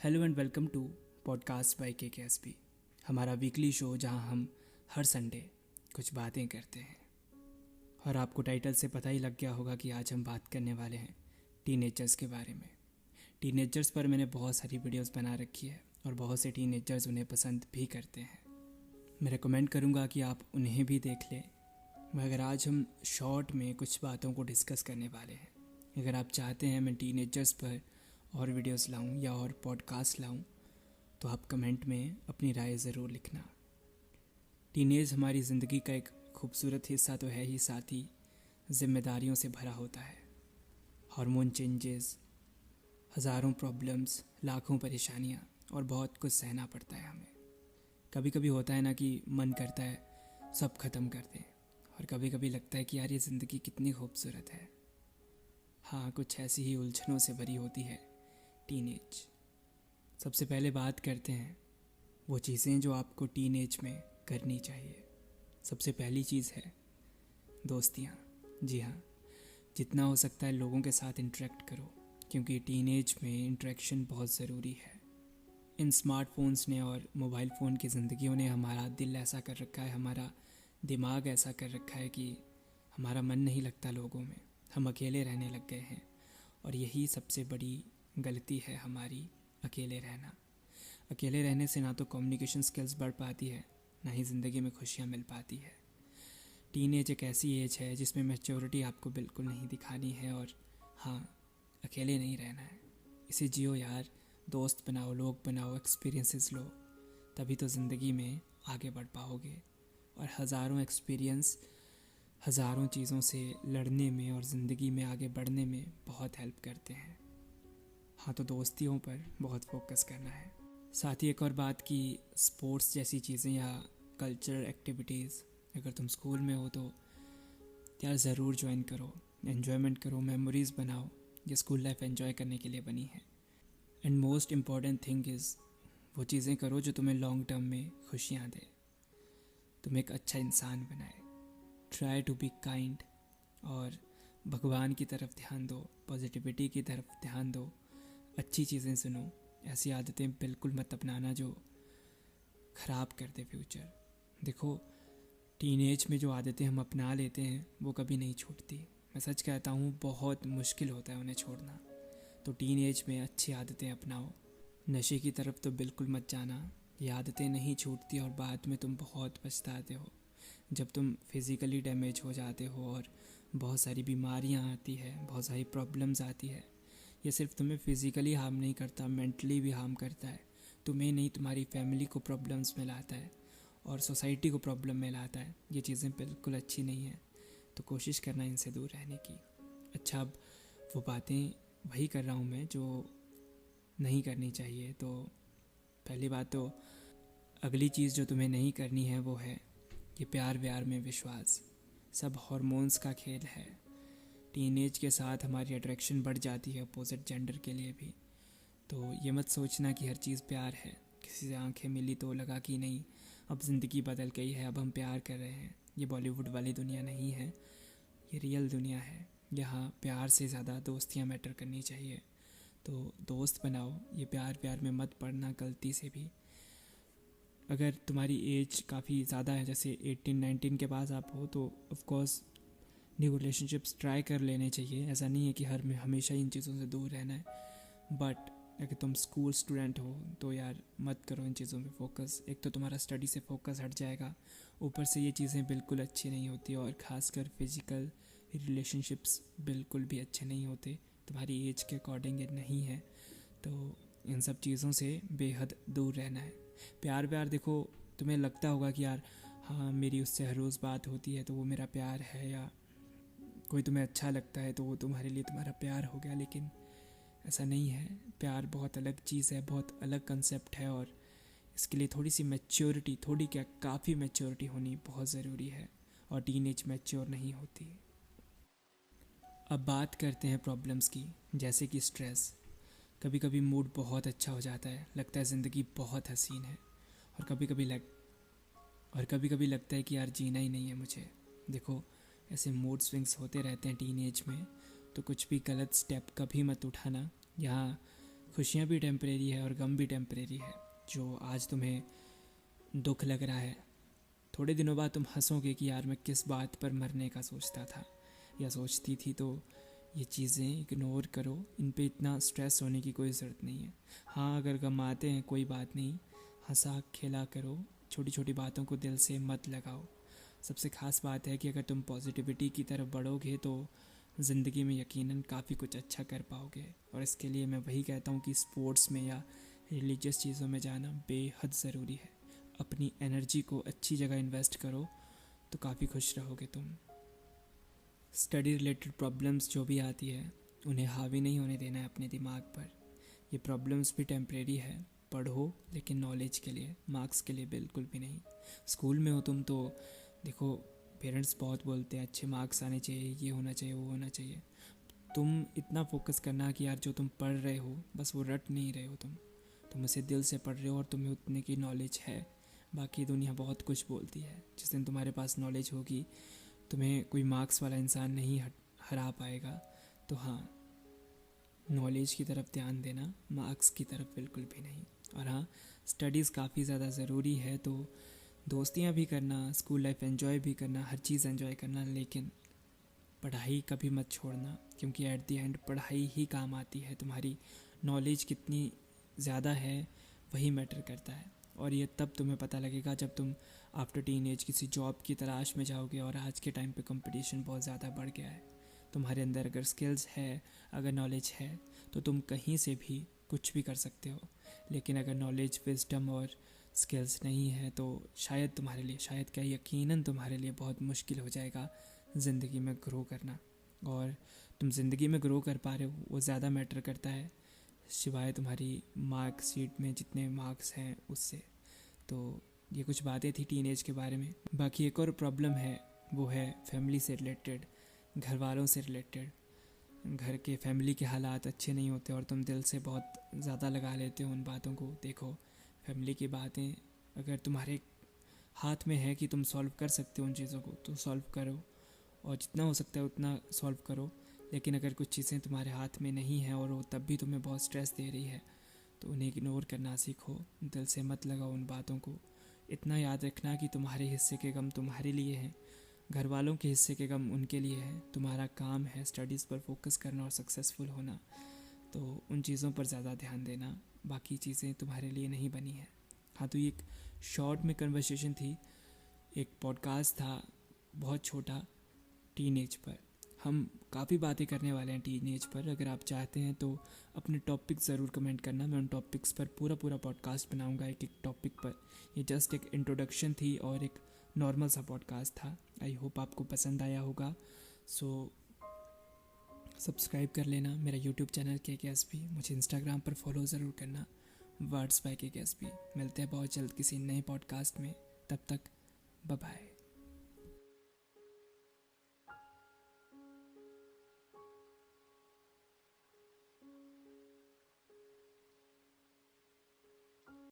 Hello and welcome to podcast by के हमारा weekly show जहां हम हर संडे कुछ बातें करते हैं। और आपको टाइटल से पता ही लग गया होगा कि आज हम बात करने वाले हैं टीनेजर्स के बारे में। टीनेजर्स पर मैंने बहुत सारी वीडियोस बना रखी है और बहुत से टीनेजर्स उन्हें पसंद भी करते हैं। मैं रिकमेंड करूँगा कि आप उन्हें भी देख लें, मगर आज हम शॉर्ट में कुछ बातों को डिस्कस करने वाले हैं। अगर आप चाहते हैं मैं टीनेजर्स पर और वीडियोस लाऊं या और पॉडकास्ट लाऊं तो आप कमेंट में अपनी राय ज़रूर लिखना। टीनेज हमारी ज़िंदगी का एक खूबसूरत हिस्सा तो है ही, साथ ही जिम्मेदारियों से भरा होता है। हार्मोन चेंजेस, हज़ारों प्रॉब्लम्स, लाखों परेशानियां और बहुत कुछ सहना पड़ता है हमें। कभी कभी होता है ना कि मन करता है सब ख़त्म कर दें, और कभी कभी लगता है कि यार ये ज़िंदगी कितनी खूबसूरत है। हाँ, कुछ ऐसी ही उलझनों से भरी होती है टीनेज। सबसे पहले बात करते हैं वो चीज़ें जो आपको टीनेज में करनी चाहिए। सबसे पहली चीज़ है दोस्तियाँ। जी हाँ, जितना हो सकता है लोगों के साथ इंटरेक्ट करो, क्योंकि टीनेज में इंटरेक्शन बहुत ज़रूरी है। इन स्मार्टफोन्स ने और मोबाइल फ़ोन की ज़िंदगियों ने हमारा दिल ऐसा कर रखा है, हमारा दिमाग ऐसा कर रखा है कि हमारा मन नहीं लगता लोगों में। हम अकेले रहने लग गए हैं, और यही सबसे बड़ी गलती है हमारी, अकेले रहना। अकेले रहने से ना तो कम्युनिकेशन स्किल्स बढ़ पाती है, ना ही ज़िंदगी में खुशियाँ मिल पाती है। टीनेज एक ऐसी एज है जिसमें मैच्योरिटी आपको बिल्कुल नहीं दिखानी है, और हाँ, अकेले नहीं रहना है। इसे जियो यार, दोस्त बनाओ, लोग बनाओ, एक्सपीरियंसेस लो, तभी तो ज़िंदगी में आगे बढ़ पाओगे। और हज़ारों एक्सपीरियंस हज़ारों चीज़ों से लड़ने में और ज़िंदगी में आगे बढ़ने में बहुत हेल्प करते हैं। हाँ, तो दोस्तियों पर बहुत फोकस करना है। साथ ही एक और बात कि स्पोर्ट्स जैसी चीज़ें या कल्चरल एक्टिविटीज़, अगर तुम स्कूल में हो तो यार ज़रूर ज्वाइन करो, एन्जॉयमेंट करो, मेमोरीज़ बनाओ। ये स्कूल लाइफ एन्जॉय करने के लिए बनी है। And most important thing is वो चीज़ें करो जो तुम्हें लॉन्ग टर्म में खुशियाँ दे, तुम्हें एक अच्छा इंसान बनाए। ट्राई टू बी काइंड, और भगवान की तरफ ध्यान दो, पॉजिटिविटी की तरफ ध्यान दो, अच्छी चीज़ें सुनो। ऐसी आदतें बिल्कुल मत अपनाना जो ख़राब कर दे फ्यूचर। देखो, टीनेज में जो आदतें हम अपना लेते हैं वो कभी नहीं छूटती। मैं सच कहता हूँ, बहुत मुश्किल होता है उन्हें छोड़ना। तो टीनेज में अच्छी आदतें अपनाओ। नशे की तरफ तो बिल्कुल मत जाना, ये आदतें नहीं छूटती और बाद में तुम बहुत पछताते हो। जब तुम फिज़िकली डैमेज हो जाते हो और बहुत सारी बीमारियाँ आती है, बहुत सारी प्रॉब्लम्स आती है। ये सिर्फ तुम्हें फिज़िकली हार्म नहीं करता, मेंटली भी हार्म करता है। तुम्हें नहीं, तुम्हारी फैमिली को प्रॉब्लम्स में लाता है और सोसाइटी को प्रॉब्लम में लाता है। ये चीज़ें बिल्कुल अच्छी नहीं हैं, तो कोशिश करना इनसे दूर रहने की। अच्छा, अब वो बातें वही कर रहा हूँ मैं जो नहीं करनी चाहिए। तो पहली बात तो अगली चीज़ जो तुम्हें नहीं करनी है वो है कि प्यार व्यार में विश्वास। सब हॉर्मोन्स का खेल है। टीनेज के साथ हमारी अट्रैक्शन बढ़ जाती है अपोजिट जेंडर के लिए भी। तो ये मत सोचना कि हर चीज़ प्यार है। किसी से आंखें मिली तो लगा कि नहीं, अब ज़िंदगी बदल गई है, अब हम प्यार कर रहे हैं। ये बॉलीवुड वाली दुनिया नहीं है, ये रियल दुनिया है। यहाँ प्यार से ज़्यादा दोस्तियाँ मैटर करनी चाहिए। तो दोस्त बनाओ, ये प्यार व्यार में मत पड़ना गलती से भी। अगर तुम्हारी एज काफ़ी ज़्यादा है, जैसे 18-19 के पास आप हो, तो ऑफकोर्स न्यू रिलेशनशिप्स ट्राई कर लेने चाहिए। ऐसा नहीं है कि हमेशा इन चीज़ों से दूर रहना है, बट अगर तुम स्कूल स्टूडेंट हो तो यार मत करो इन चीज़ों पे फोकस। एक तो तुम्हारा स्टडी से फोकस हट जाएगा, ऊपर से ये चीज़ें बिल्कुल अच्छी नहीं होती, और ख़ासकर फिज़िकल रिलेशनशिप्स बिल्कुल भी अच्छे नहीं होते। तुम्हारी एज के अकॉर्डिंग ये नहीं है, तो इन सब चीज़ों से बेहद दूर रहना है। प्यार व्यार, देखो, तुम्हें लगता होगा कि यार हाँ, मेरी उससे हर रोज़ बात होती है तो वो मेरा प्यार है, या कोई तुम्हें अच्छा लगता है तो वो तुम्हारे लिए तुम्हारा प्यार हो गया, लेकिन ऐसा नहीं है। प्यार बहुत अलग चीज़ है, बहुत अलग कंसेप्ट है, और इसके लिए थोड़ी सी मैच्योरिटी, थोड़ी क्या काफ़ी मैच्योरिटी होनी बहुत ज़रूरी है, और टीनेज मैच्योर नहीं होती। अब बात करते हैं प्रॉब्लम्स की, जैसे कि स्ट्रेस। कभी कभी मूड बहुत अच्छा हो जाता है, लगता है ज़िंदगी बहुत हसीन है, और कभी कभी लगता है कि यार जीना ही नहीं है मुझे। देखो, ऐसे मूड स्विंग्स होते रहते हैं टीनेज में, तो कुछ भी गलत स्टेप कभी मत उठाना। यहाँ खुशियाँ भी टेम्परेरी है और गम भी टेम्परेरी है। जो आज तुम्हें दुख लग रहा है, थोड़े दिनों बाद तुम हंसोगे कि यार मैं किस बात पर मरने का सोचता था या सोचती थी। तो ये चीज़ें इग्नोर करो, इन पे इतना स्ट्रेस होने की कोई ज़रूरत नहीं है। हाँ, अगर गम आते हैं कोई बात नहीं, हंसा खेला करो, छोटी छोटी बातों को दिल से मत लगाओ। सबसे ख़ास बात है कि अगर तुम पॉजिटिविटी की तरफ बढ़ोगे तो ज़िंदगी में यकीनन काफ़ी कुछ अच्छा कर पाओगे। और इसके लिए मैं वही कहता हूँ कि स्पोर्ट्स में या रिलीजियस चीज़ों में जाना बेहद ज़रूरी है। अपनी एनर्जी को अच्छी जगह इन्वेस्ट करो तो काफ़ी खुश रहोगे तुम। स्टडी रिलेटेड प्रॉब्लम्स जो भी आती है उन्हें हावी नहीं होने देना है अपने दिमाग पर। ये प्रॉब्लम्स भी टेम्परेरी है, पढ़ो लेकिन नॉलेज के लिए, मार्क्स के लिए बिल्कुल भी नहीं। स्कूल में हो तुम तो देखो पेरेंट्स बहुत बोलते हैं अच्छे मार्क्स आने चाहिए, ये होना चाहिए, वो होना चाहिए। तुम इतना फोकस करना कि यार जो तुम पढ़ रहे हो बस वो रट नहीं रहे हो, तुम उसे दिल से पढ़ रहे हो और तुम्हें उतने की नॉलेज है। बाकी दुनिया बहुत कुछ बोलती है, जिस दिन तुम्हारे पास नॉलेज होगी तुम्हें कोई मार्क्स वाला इंसान नहीं हरा पाएगा। तो हाँ, नॉलेज की तरफ ध्यान देना, मार्क्स की तरफ बिल्कुल भी नहीं। और हाँ, स्टडीज़ काफ़ी ज़्यादा ज़रूरी है, तो दोस्तियाँ भी करना, स्कूल लाइफ एंजॉय भी करना, हर चीज़ एंजॉय करना, लेकिन पढ़ाई कभी मत छोड़ना, क्योंकि एट द एंड पढ़ाई ही काम आती है। तुम्हारी नॉलेज कितनी ज़्यादा है वही मैटर करता है। और ये तब तुम्हें पता लगेगा जब तुम आफ्टर टीन एज किसी जॉब की तलाश में जाओगे। और आज के टाइम पे कंपटीशन बहुत ज़्यादा बढ़ गया है। तुम्हारे अंदर अगर स्किल्स है, अगर नॉलेज है, तो तुम कहीं से भी कुछ भी कर सकते हो। लेकिन अगर नॉलेज, विजडम और स्किल्स नहीं है तो शायद तुम्हारे लिए, शायद क्या यकीनन तुम्हारे लिए बहुत मुश्किल हो जाएगा ज़िंदगी में ग्रो करना। और तुम ज़िंदगी में ग्रो कर पा रहे हो वो ज़्यादा मैटर करता है, सिवाय तुम्हारी मार्कशीट में जितने मार्क्स हैं उससे। तो ये कुछ बातें थी टीनेज के बारे में। बाकी एक और प्रॉब्लम है, वो है फैमिली से रिलेटेड, घर वालों से रिलेटेड। घर के फैमिली के हालात अच्छे नहीं होते और तुम दिल से बहुत ज़्यादा लगा लेते हो उन बातों को। देखो, फैमिली की बातें अगर तुम्हारे हाथ में है कि तुम सॉल्व कर सकते हो उन चीज़ों को तो सॉल्व करो, और जितना हो सकता है उतना सॉल्व करो। लेकिन अगर कुछ चीज़ें तुम्हारे हाथ में नहीं हैं और वो तब भी तुम्हें बहुत स्ट्रेस दे रही है तो उन्हें इग्नोर करना सीखो, दिल से मत लगाओ उन बातों को। इतना याद रखना कि तुम्हारे हिस्से के गम तुम्हारे लिए हैं, घर वालों के हिस्से के गम उनके लिए है। तुम्हारा काम है स्टडीज़ पर फोकस करना और सक्सेसफुल होना, तो उन चीज़ों पर ज़्यादा ध्यान देना, बाकी चीज़ें तुम्हारे लिए नहीं बनी है। हाँ, तो ये एक शॉर्ट में कन्वर्सेशन थी, एक पॉडकास्ट था बहुत छोटा टीनेज पर। हम काफ़ी बातें करने वाले हैं टीनेज पर। अगर आप चाहते हैं तो अपने टॉपिक ज़रूर कमेंट करना, मैं उन टॉपिक्स पर पूरा पॉडकास्ट बनाऊंगा एक एक टॉपिक पर। ये जस्ट एक इंट्रोडक्शन थी और एक नॉर्मल सा पॉडकास्ट था। आई होप आपको पसंद आया होगा। सो सब्सक्राइब कर लेना मेरा यूट्यूब चैनल KKSP। मुझे इंस्टाग्राम पर फॉलो ज़रूर करना, वर्ड्स बाय KKSP। मिलते हैं बहुत जल्द किसी नए पॉडकास्ट में, तब तक बाय बाय।